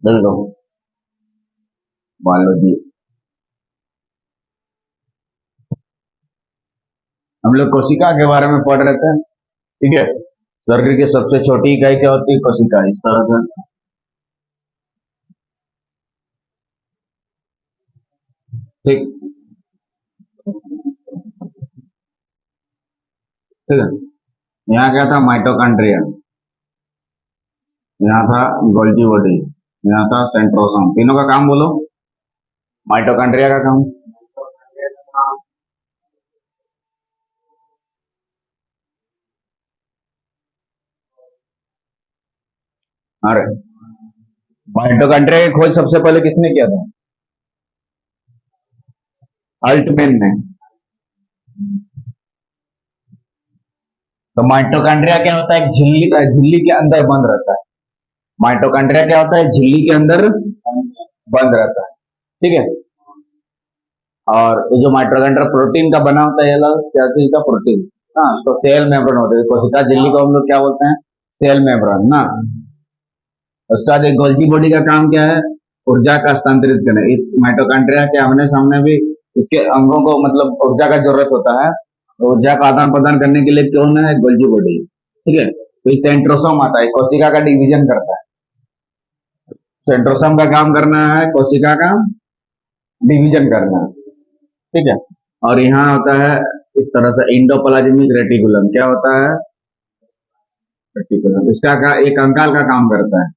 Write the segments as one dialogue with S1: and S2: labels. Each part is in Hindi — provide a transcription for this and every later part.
S1: चलो बायोलॉजी। हम लोग कोशिका के बारे में पढ़ रहे थे। ठीक है, शरीर की सबसे छोटी इकाई क्या होती है? कोशिका। इस तरह से ठीक ठीक है। यहाँ क्या था? माइटोकॉन्ड्रिया। यहाँ था गोल्जी बॉडी। यहाँ था सेंट्रोसोम। तीनों का काम बोलो। माइटोकॉन्ड्रिया का काम, अरे माइटोकॉन्ड्रिया की खोज सबसे पहले किसने किया था? अल्टमैन ने। तो माइटोकॉन्ड्रिया क्या होता है? एक झिल्ली के अंदर बंद रहता है। माइटोकॉन्ड्रिया क्या होता है? झिल्ली के अंदर बंद रहता है। ठीक है। और ये जो माइटोकॉन्ड्रिया प्रोटीन का बना होता है, ये अलग क्या चीज का? प्रोटीन। हाँ, तो सेल मेम्ब्रेन होते हैं। कोशिका झिल्ली को हम लोग क्या बोलते हैं? सेल मेम्ब्रेन ना। उसका जो गोल्जी बॉडी का काम क्या है? ऊर्जा का हस्तांतरित करना। इस माइटोकॉन्ड्रिया के आमने सामने भी इसके अंगों को मतलब ऊर्जा का जरूरत होता है। तो ऊर्जा का आदान प्रदान करने के लिए कौन है? Golgi body. ठीक है। फिर सेंट्रोसोम आता है, कोशिका का डिवीजन करता है। सेंट्रोसोम का काम करना है कोशिका का डिवीजन करना। ठीक है। और यहाँ होता है इस तरह से इंडोप्लाज्मिक रेटिकुलम। क्या होता है? रेटिकुलम। इसका एक कंकाल का काम करता है।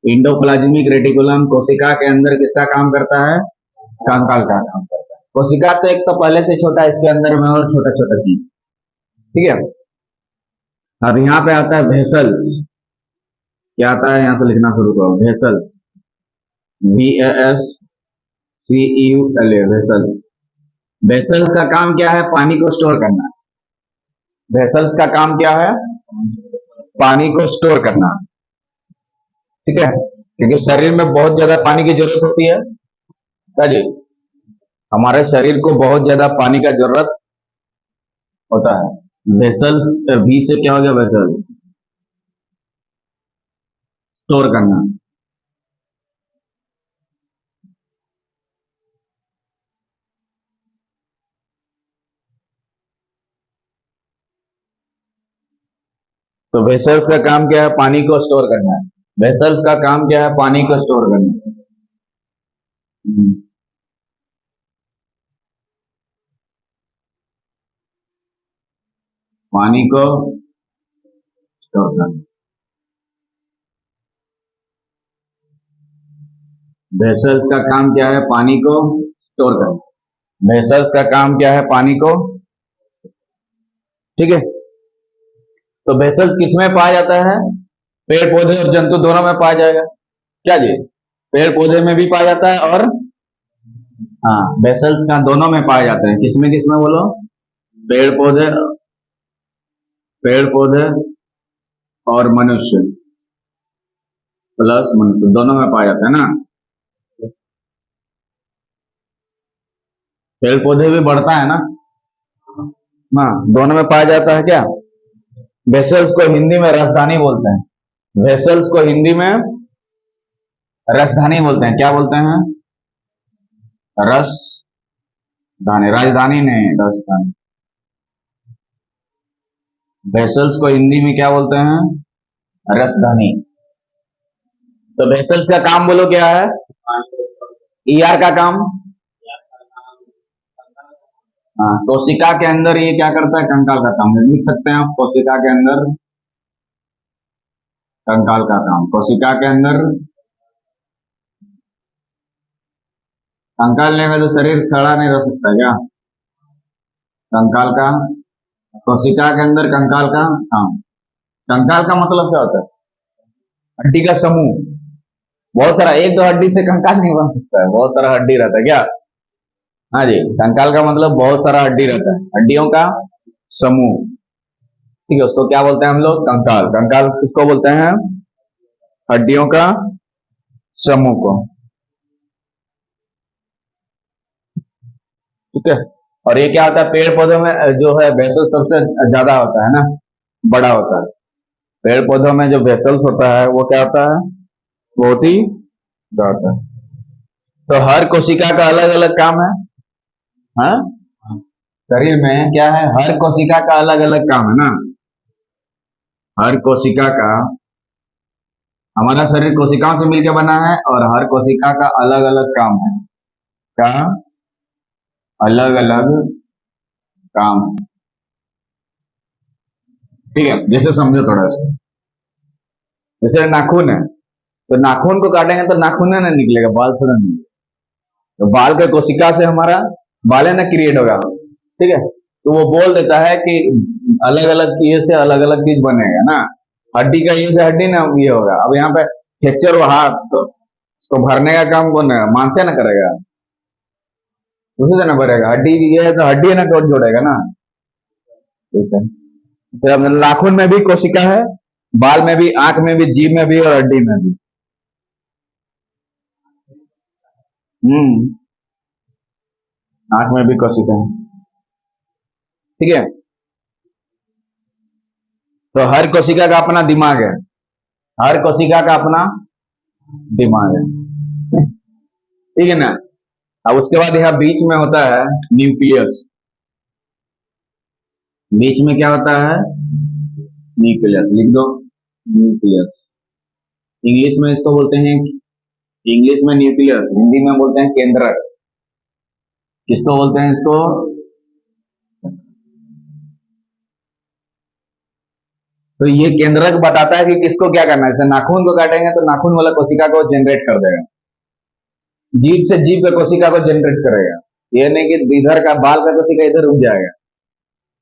S1: इंडोप्लाज्मिक रेटिकुलम कोशिका के अंदर किसका काम करता है? कंकाल का काम करता है। कोशिका तो एक तो पहले से छोटा है, इसके अंदर में और छोटा छोटा चीज। ठीक है। अब यहाँ पे आता है वेसल्स। क्या आता है? यहाँ से लिखना शुरू करो। Vessels, VASCEUL, vessel. वेसल्स का काम क्या है? पानी को स्टोर करना। वेसल्स का काम क्या है? पानी को स्टोर करना। ठीक है। क्योंकि शरीर में बहुत ज्यादा पानी की जरूरत होती है। क्या जी? हमारे शरीर को बहुत ज्यादा पानी का जरूरत होता है। वेसल्स, वी से क्या हो गया? वेसल्स, स्टोर करना। तो वेसल्स का काम क्या है? पानी को स्टोर करना है। वेसल्स का काम क्या है? पानी को स्टोर करना। पानी को स्टोर करना। वेसल्स का काम क्या है? पानी को स्टोर करना। वेसल्स का काम क्या है? पानी को। ठीक है। तो वेसल्स किसमें पाया जाता है? पेड़ पौधे और जंतु दोनों में पाया जाएगा। क्या जी? पेड़ पौधे में भी पाया जाता है और हाँ, वेसल्स का दोनों में पाए जाते हैं। किसमें किसमें बोलो? पेड़ पौधे, पेड़ पौधे और मनुष्य प्लस मनुष्य दोनों में पाया जाता है ना। पेड़ पौधे भी बढ़ता है ना। हाँ, दोनों में पाया जाता है। क्या? वेसल्स को हिंदी में राजधानी बोलते हैं। वेसल्स को हिंदी में राजधानी बोलते हैं। क्या बोलते हैं? रसधानी। राजधानी नहीं, राजधानी। वेसल्स को हिंदी में क्या बोलते हैं? रसधानी। तो वेसल्स का काम बोलो क्या है? ER का काम। हाँ, कोशिका के अंदर ये क्या करता है? कंकाल का काम। लिख सकते हैं आप, कोशिका के अंदर कंकाल का काम। कोशिका के अंदर कंकाल नहीं में तो शरीर खड़ा नहीं रह सकता क्या? कंकाल का, कोशिका के अंदर कंकाल का काम। कंकाल का मतलब क्या होता है? हड्डी का समूह। बहुत सारा, एक दो हड्डी से कंकाल नहीं बन सकता है, बहुत सारा हड्डी रहता है। क्या? हाँ जी, कंकाल का मतलब बहुत सारा हड्डी रहता है, हड्डियों का समूह। ठीक है, उसको क्या बोलते हैं हम लोग? कंकाल। कंकाल किसको बोलते हैं? हड्डियों का समूह को। ठीक है। और ये क्या होता है? पेड़ पौधों में जो है वेसल सबसे ज्यादा होता है ना, बड़ा होता है। पेड़ पौधों में जो वेसल्स होता है वो क्या होता है? बहुत ही जाता है। तो हर कोशिका का अलग अलग काम है। हाँ, शरीर में क्या है, हर कोशिका का अलग अलग काम है ना। हर कोशिका का, हमारा शरीर कोशिकाओं से मिलकर बना है और हर कोशिका का अलग अलग काम है। का अलग अलग काम है। ठीक है, जैसे समझो थोड़ा सा। जैसे नाखून है, तो नाखून को काटेंगे तो नाखून है ना निकलेगा, बाल थोड़ा नहीं। तो बाल के कोशिका से हमारा बाल है ना क्रिएट होगा। ठीक है, तो वो बोल देता है कि अलग अलग चीज से अलग अलग चीज बनेगा ना। हड्डी का ये से हड्डी ना ये होगा। अब यहाँ पे फ्रैक्चर हुआ हाथ, तो उसको भरने का काम कौन है, मांस ना करेगा, उसी से ना भरेगा। हड्डी ये है तो हड्डी है ना टोट जोड़ेगा ना। ठीक है, तो अब नाखून में भी कोशिका है, बाल में भी, आंख में भी, जीभ में भी और हड्डी में भी। हम्म, आंख में भी कोशिका है। ठीक है, तो हर कोशिका का अपना दिमाग है। हर कोशिका का अपना दिमाग है। ठीक है ना। अब उसके बाद यहाँ बीच में होता है न्यूक्लियस। बीच में क्या होता है, न्यूक्लियस, लिख दो, न्यूक्लियस। इंग्लिश में इसको बोलते हैं, इंग्लिश में न्यूक्लियस, हिंदी में बोलते हैं केंद्रक। किसको बोलते हैं इसको, तो ये केंद्रक बताता है कि किसको क्या करना है। जैसे नाखून को काटेंगे तो नाखून वाला कोशिका को जनरेट कर देगा, जीभ से जीभ का कोशिका को जनरेट करेगा। ये नहीं कि इधर का बाल का कोशिका इधर रुक जाएगा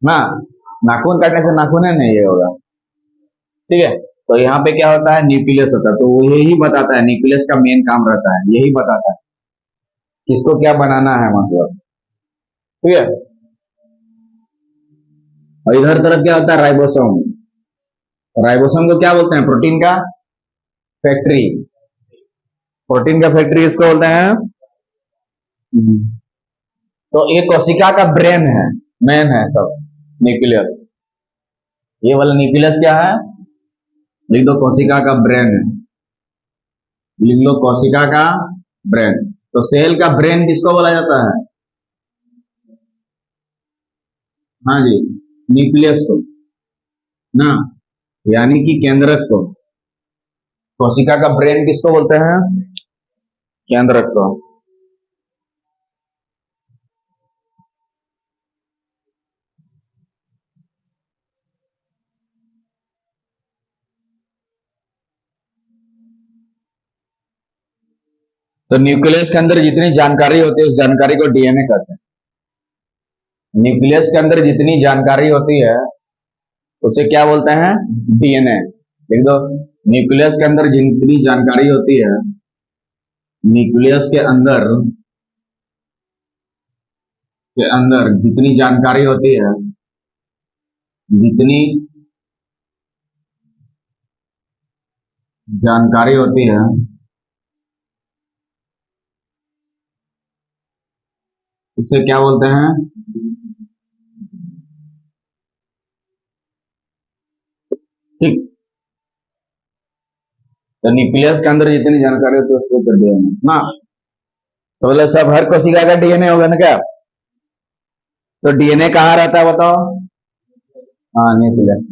S1: ना। नाखून काटने से नाखून है नहीं ये होगा। ठीक है, तो यहाँ पे क्या होता है, न्यूक्लियस होता है। तो वो यही बताता है, न्यूक्लियस का मेन काम रहता है यही बताता है किसको क्या बनाना है, मतलब। ठीक है, और इधर तरफ क्या होता है, राइबोसोम। राइबोसोम को क्या बोलते हैं, प्रोटीन का फैक्ट्री। प्रोटीन का फैक्ट्री इसको बोलते हैं। तो ये कोशिका का ब्रेन है, मेन है सब, न्यूक्लियस। ये वाला न्यूक्लियस क्या है, लिख दो, कोशिका का ब्रेन है। लिख लो, कोशिका का ब्रेन। तो सेल का ब्रेन किसको बोला जाता है, हाँ जी, न्यूक्लियस को ना, यानी कि केंद्रक को। कोशिका का ब्रेन किसको बोलते हैं, केंद्रक को। तो न्यूक्लियस के अंदर जितनी जानकारी होती है उस जानकारी को डीएनए कहते हैं। न्यूक्लियस के अंदर जितनी जानकारी होती है उसे क्या बोलते हैं, डीएनए। लिख दो, न्यूक्लियस के अंदर जितनी जानकारी होती है, न्यूक्लियस के अंदर जितनी जानकारी होती है, जितनी जानकारी होती है उसे क्या बोलते हैं, ठीक। तो न्यूक्लियस के अंदर जितनी जानकारी होती है उसको डीएनए ना। तो बोले सब हर कोशिका का डीएनए होगा ना क्या। तो डीएनए कहाँ रहता है बताओ, हाँ, न्यूक्लियस।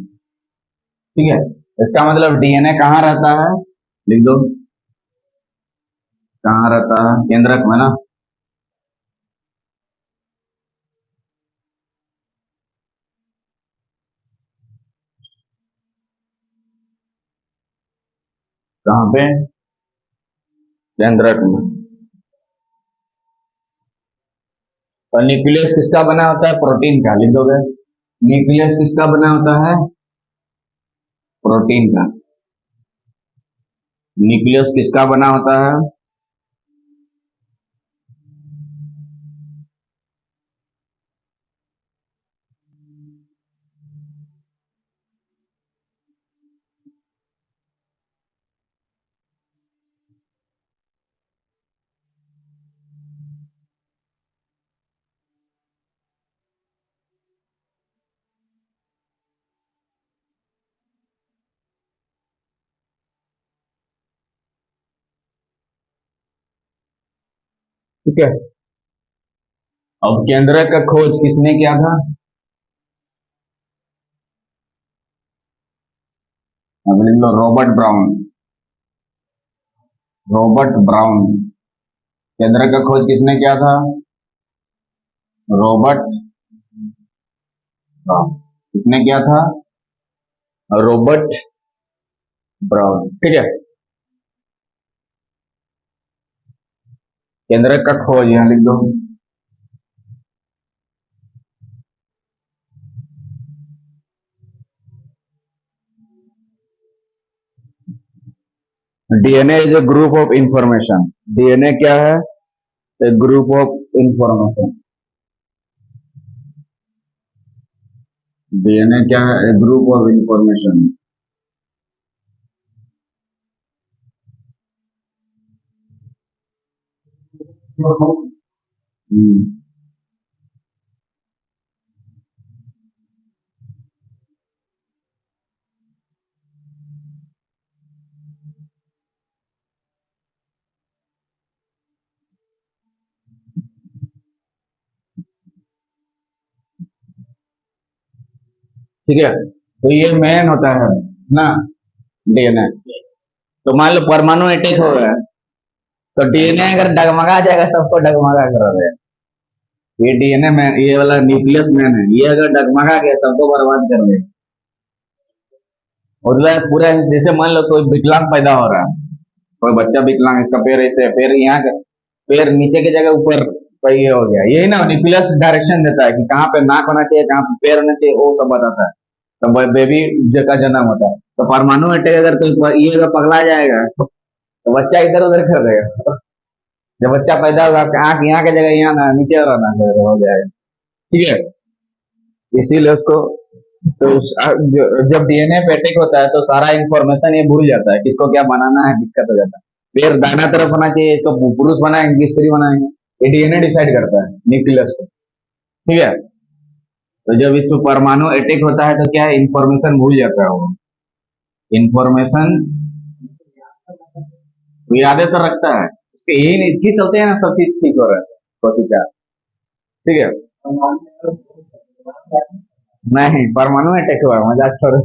S1: ठीक है, इसका मतलब डीएनए कहाँ रहता है, लिख दो, कहाँ रहता है, केंद्रक में ना। कहाँ पे, केंद्रक में। और न्यूक्लियस किसका बना होता है, प्रोटीन का, लिख दोगे। न्यूक्लियस किसका बना होता है, प्रोटीन का। न्यूक्लियस किसका बना होता है, ठीक है। अब केंद्रक का खोज किसने किया था? अब लिख लो, रॉबर्ट ब्राउन। Robert brown. केंद्रक का खोज किसने किया था? Robert brown. किसने किया था? Robert brown. ठीक है। केंद्रक का खोज यहाँ लिख दो। DNA is a group of information. DNA क्या है? ए ग्रुप ऑफ इंफॉर्मेशन। डीएनए क्या है? ए ग्रुप ऑफ इंफॉर्मेशन। ठीक है। तो ये मेन होता है ना, डीएनए। तो मान लो परमाणु अटैक हो गया, तो डीएनए अगर डगमगा जाएगा, सबको डगमगा कर देगा। ये डीएनए में ये वाला न्यूक्लियस मैन है, ये अगर डगमगा गया सबको बर्बाद कर देगा। मतलब पूरा, जैसे मान लो कोई विकलांग पैदा हो रहा है, कोई बच्चा विकलांग, इसका पैर ऐसे है, पैर यहाँ का, पैर नीचे की जगह ऊपर, तो ये हो गया। यही ना न्यूक्लियस डायरेक्शन देता है कि कहाँ पे नाक होना चाहिए, कहाँ पे पैर होना चाहिए, वो सब बताता है। तो बेबी का जन्म होता है, तो परमाणु अटैक अगर कोई ये अगर पगला जाएगा, तो बच्चा इधर उधर कर देगा। जब बच्चा पैदा होगा, उसका आंख यहाँ की जगह यहाँ ना, नीचे रहना हो जाएगा। ठीक है। इसीलिए उसको, तो जब डीएनए पे अटैक होता है तो सारा इंफॉर्मेशन ये भूल जाता है, किसको क्या बनाना है, दिक्कत हो जाता है। पैर दाहिना तरफ होना चाहिए तो पुरुष बनाएंगे कि स्त्री बनाएंगे, ये डीएनए डिसाइड करता है, न्यूक्लियस को। ठीक है। तो जब इसमें परमाणु अटैक होता है तो क्या है, इंफॉर्मेशन भूल जाता है वो। इंफॉर्मेशन वो यादें तो रखता है, इसके यही नहीं, इसके चलते हैं ना सब चीज ठीक हो रहा है, कोशिका। ठीक है। नहीं, परमाणु अटैक हुआ, मजाक छोड़ो।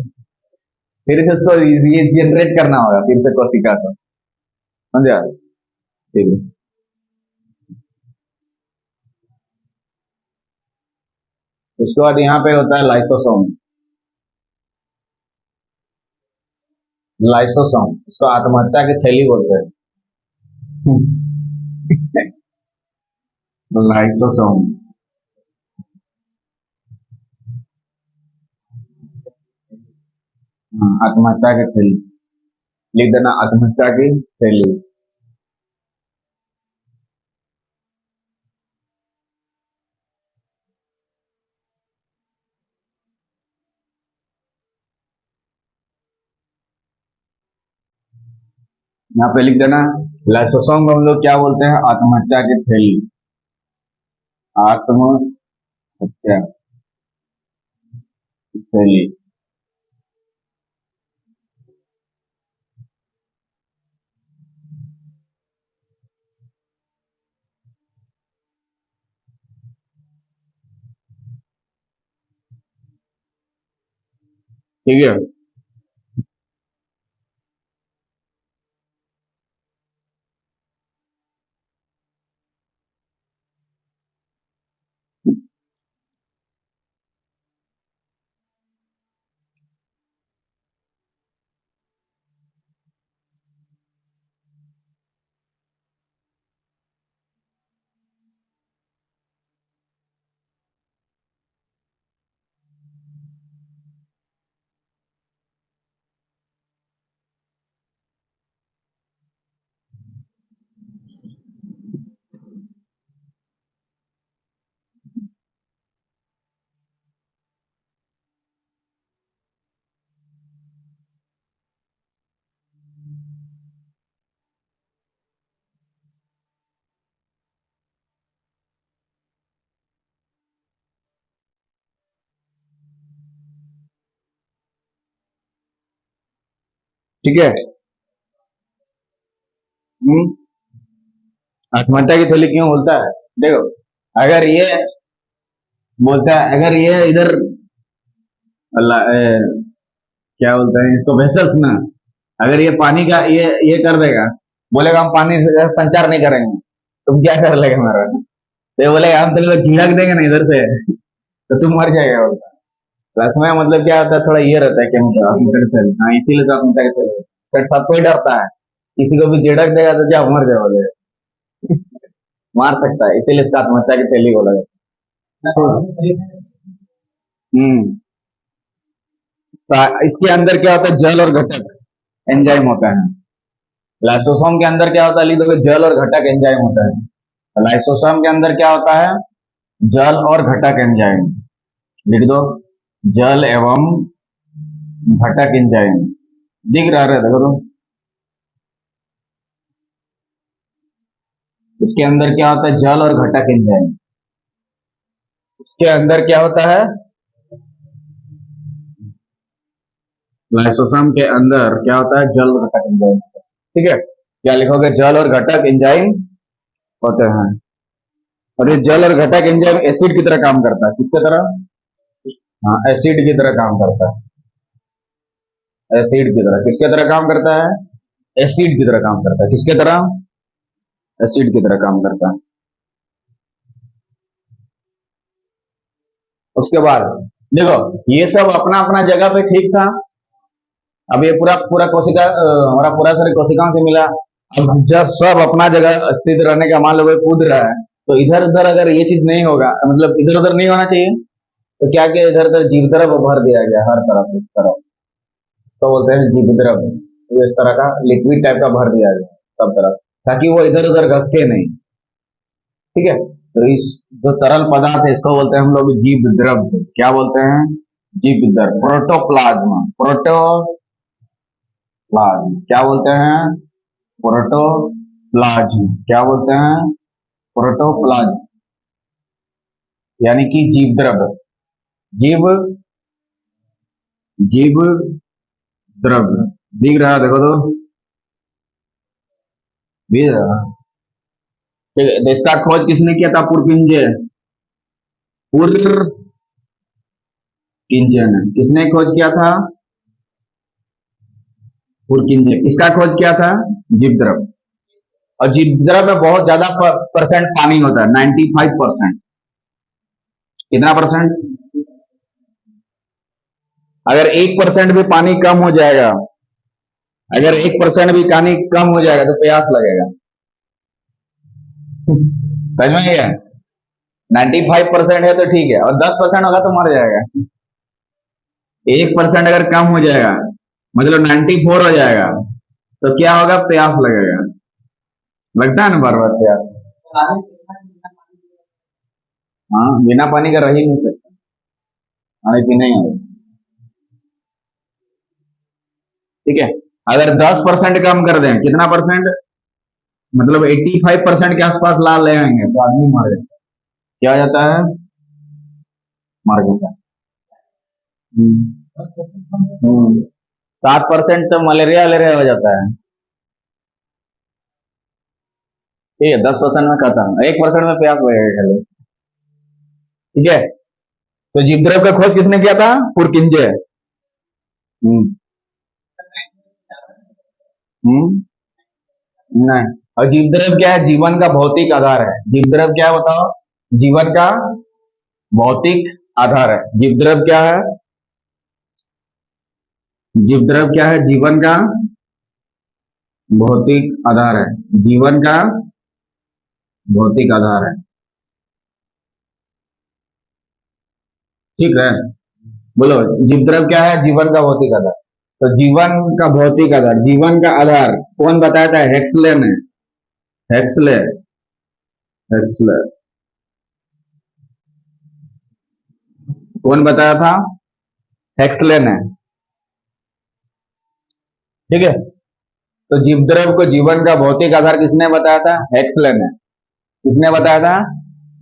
S1: फिर से इसको ये जनरेट करना होगा, फिर से कोशिका को। समझा? ठीक है। उसके बाद यहाँ पे होता है लाइसोसोम। लाइसोसोम, इसको आत्महत्या की थैली बोलते हैं। लाइसोसोम। आत्महत्या की थैली। लिख देना, आत्महत्या की थैली। यहाँ पे लिख देना, लाइसोसोम को हम लोग क्या बोलते हैं? आत्महत्या की थैली। आत्महत्या की थैली। ठीक है। ठीक है। हम्म। आत्महत्या की थैली क्यों बोलता है? देखो, अगर ये बोलता है, अगर ये इधर क्या बोलते हैं इसको, वेसल्स ना, अगर ये पानी का ये कर देगा, बोलेगा हम पानी से संचार नहीं करेंगे, तुम क्या कर लेगा हमारा? तो ये बोलेगा हम तेरे को झिड़क देंगे ना इधर से, तो तुम मर जाएगा बोलता है। तो इसमें मतलब क्या होता है, थोड़ा ये रहता है कि आत्महत्या से, हाँ इसीलिए तो आत्महत्या के सेट सबको ही डरता है, किसी को भी झिड़क देगा तो क्या मर जाए बोलेगा, मार सकता है, इसीलिए इसका आत्महत्या की थैली बोला जाता है। हम्म। तो इसके अंदर क्या होता है, जल और घटक एंजाइम होता है। लाइसोसोम के अंदर क्या होता है, लिख दोगे जल और घटक एंजाइम होता है। लाइसोसोम के अंदर क्या होता है, जल और घटक एंजाइम, लिख दो जल एवं घटक एंजाइम। दिख रहा है, देखो तो इसके अंदर क्या होता है, जल और घटक एंजाइम। उसके अंदर क्या होता है, लाइसोसोम के अंदर क्या होता है, जल और घटक एंजाइम। ठीक है, क्या लिखोगे, जल और घटक एंजाइम होते हैं। और ये जल और घटक एंजाइम एसिड की तरह काम करता है, किसके तरह? हाँ, एसिड की तरह काम करता है। एसिड की तरह, किसके तरह काम करता है? एसिड की तरह काम करता है, किसके तरह? एसिड की तरह काम करता है। उसके बाद देखो, ये सब अपना अपना जगह पे ठीक था। अब ये पूरा पूरा कोशिका हमारा पूरा शरीर कोशिकाओं से मिला। अब जब सब अपना जगह स्थित रहने का मान लो कोई कूद रहा है, तो इधर उधर अगर ये चीज नहीं होगा, मतलब इधर उधर नहीं होना चाहिए, तो क्या किया, इधर उधर जीव तरफ भर दिया गया हर तरफ, इस तरफ तो बोलते हैं जीव तरफ, इस तरह का लिक्विड टाइप का भर दिया गया सब तरफ, ताकि वो इधर उधर घसके नहीं। ठीक है, तो इस जो तरल पदार्थ है इसको बोलते हैं हम लोग जीव द्रव्य। क्या बोलते हैं? जीव द्रव्य, प्रोटोप्लाज्मा। प्रोटोप्लाज्म क्या बोलते हैं? प्रोटोप्लाज्म क्या बोलते हैं? प्रोटोप्लाज्म, यानी कि जीव द्रव्य, जीव जीव द्रव्य। दिख रहा है, देखो तो दिख रहा है। ठीक है, तो इसका खोज किसने किया था? पुरकिंजे। पुरकिंजे ने किसने खोज किया था? पुरकिंजे। किसका खोज किया था? जीव द्रव्य। और जीव द्रव्य में बहुत ज्यादा परसेंट पानी होता है, 95%। कितना परसेंट? अगर 1% भी पानी कम हो जाएगा, अगर 1% भी पानी कम हो जाएगा तो प्यास लगेगा। समझ में गया? 95% है तो ठीक है, और 10% होगा तो मर जाएगा। 1% अगर कम हो जाएगा, मतलब 94 हो जाएगा, तो क्या होगा? प्यास लगेगा। लगता है ना बार बार प्यास। हाँ, बिना पानी का रह ही नहीं सकता, पानी पीना ही होगा। ठीक है, अगर 10% कम कर दें, कितना परसेंट, मतलब 85% के आसपास ला ले आएंगे तो आदमी मर जाता है। क्या हो जाता है? मर जाता है। 7% तो मलेरिया वलेरिया हो जाता है। ठीक है, 10% में खत्म, 1% में प्यास लगेगा खाली। ठीक है, तो जीवद्रव का खोज किसने किया था? पुरकिंजे। हम्म। हम्म। नहीं। और जीवद्रव क्या है? जीवन का भौतिक आधार है। जीवद्रव क्या है बताओ? जीवन का भौतिक आधार है। जीवद्रव क्या है? जीवद्रव क्या है? जीवन का भौतिक आधार है। जीवन का भौतिक आधार है। ठीक है, बोलो, जीवद्रव क्या है? जीवन का भौतिक आधार। तो जीवन का भौतिक आधार, जीवन का आधार कौन बताया था? हेक्सले ने। हेक्सले। हेक्सले कौन बताया था? हेक्सले ने। ठीक है, तो जीवद्रव को जीवन का भौतिक आधार किसने बताया था? हेक्सले ने। किसने बताया था?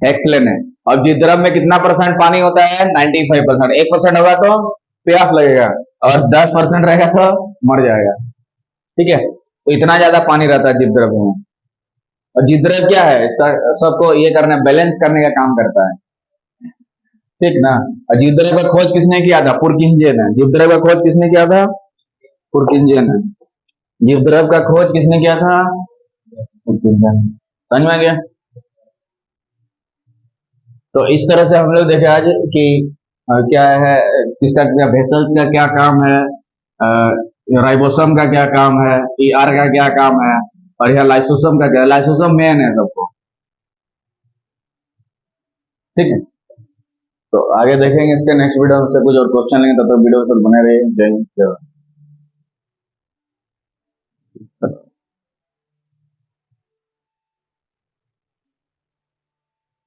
S1: हेक्सले ने। और जीवद्रव में कितना परसेंट पानी होता है? 95%। 1% होगा तो प्यास लगेगा, और 10% रहेगा तो मर जाएगा। ठीक है, तो इतना ज्यादा पानी रहता है जीवद्रव में। और जिद्रव क्या है, सबको ये करना, बैलेंस करने का काम करता है, ठीक ना। और जिद्रव का खोज किसने किया था? पुरकिंजे ने। जिद्रव का खोज किसने किया था? पुरकिंजे ने। जिद्रव का खोज किसने किया था? पुरकिंजे ने। समझ में आ गया? तो इस तरह से हम लोग देखे आज कि क्या है, किसका क्या, वेसल्स का क्या काम है, राइबोसोम का क्या काम है, ईआर का क्या काम है, और यह लाइसोसोम का क्या, लाइसोसोम मेन है सबको, ठीक है। तो आगे देखेंगे इसके नेक्स्ट वीडियो से कुछ और क्वेश्चन लेंगे, तब तक वीडियो से बने रहिए। जय हिंद, जय भारत।